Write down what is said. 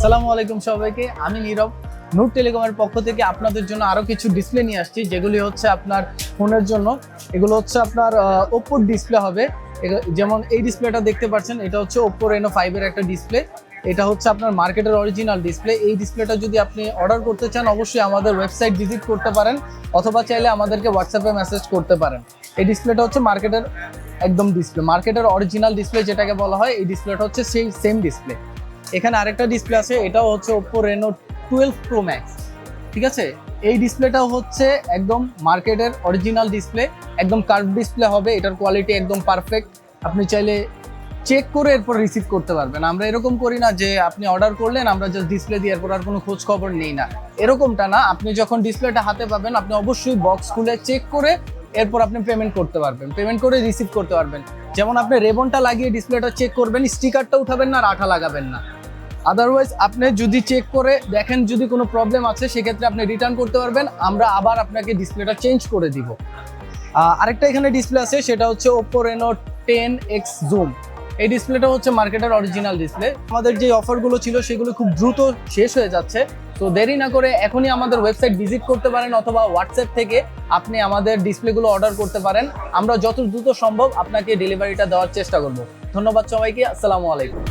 আসসালামু আলাইকুম সবাইকে, আমি নীরব। নূর টেলিকমের পক্ষ থেকে আপনাদের জন্য আরো কিছু ডিসপ্লে নিয়ে আসছি, যেগুলি হচ্ছে আপনার ফোনের জন্য। এগুলো হচ্ছে আপনার ওপ্পোর ডিসপ্লে হবে। যেমন এই ডিসপ্লেটা দেখতে পাচ্ছেন, এটা হচ্ছে ওপ্পো রেনো 5 এর একটা ডিসপ্লে। এটা হচ্ছে আপনার মার্কেটের অরিজিনাল ডিসপ্লে। এই ডিসপ্লেটা যদি আপনি অর্ডার করতে চান, অবশ্যই আমাদের ওয়েবসাইট ভিজিট করতে পারেন, অথবা চাইলে আমাদেরকে হোয়াটসঅ্যাপে মেসেজ করতে পারেন। এই ডিসপ্লেটা হচ্ছে মার্কেটের একদম ডিসপ্লে, মার্কেটের অরিজিনাল ডিসপ্লে যেটাকে বলা হয়, এই ডিসপ্লেটা হচ্ছে সেই সেম ডিসপ্লে। এখানে আরেকটা ডিসপ্লে আছে, এটাও হচ্ছে ওপ্পো রেনো 12 প্রো ম্যাক্স। ঠিক আছে, এই ডিসপ্লেটাও হচ্ছে একদম মার্কেটের অরিজিনাল ডিসপ্লে, একদম কার্ভ ডিসপ্লে হবে। এটার কোয়ালিটি একদম পারফেক্ট। আপনি চাইলে চেক করে এরপর রিসিভ করতে পারবেন। আমরা এরকম করি না যে আপনি অর্ডার করলেন, আমরা জাস্ট ডিসপ্লে দিয়ে এরপর আর কোনো খোঁজ খবর নেই না, এরকমটা না। আপনি যখন ডিসপ্লেটা হাতে পাবেন, আপনি অবশ্যই বক্স খুলে চেক করে এরপর আপনি পেমেন্ট করতে পারবেন, পেমেন্ট করে রিসিভ করতে পারবেন। যেমন আপনি রেবনটা লাগিয়ে ডিসপ্লেটা চেক করবেন, স্টিকারটা উঠাবেন না আর আঠা লাগাবেন না। আদারওয়াইজ আপনি যদি চেক করে দেখেন যদি কোনো প্রবলেম আছে, সেক্ষেত্রে আপনি রিটার্ন করতে পারবেন, আমরা আবার আপনাকে ডিসপ্লেটা চেঞ্জ করে দিব। আরেকটা এখানে ডিসপ্লে আছে, সেটা হচ্ছে ওপ্পো রেনো 10X জুম। এই ডিসপ্লেটা হচ্ছে মার্কেটের অরিজিনাল ডিসপ্লে। আমাদের যে অফারগুলো ছিল সেগুলো খুব দ্রুত শেষ হয়ে যাচ্ছে, তো দেরি না করে এখনই আমাদের ওয়েবসাইট ভিজিট করতে পারেন, অথবা হোয়াটসঅ্যাপ থেকে আপনি আমাদের ডিসপ্লেগুলো অর্ডার করতে পারেন। আমরা যত দ্রুত সম্ভব আপনাকে ডেলিভারিটা দেওয়ার চেষ্টা করব। ধন্যবাদ সবাইকে, আসসালামু আলাইকুম।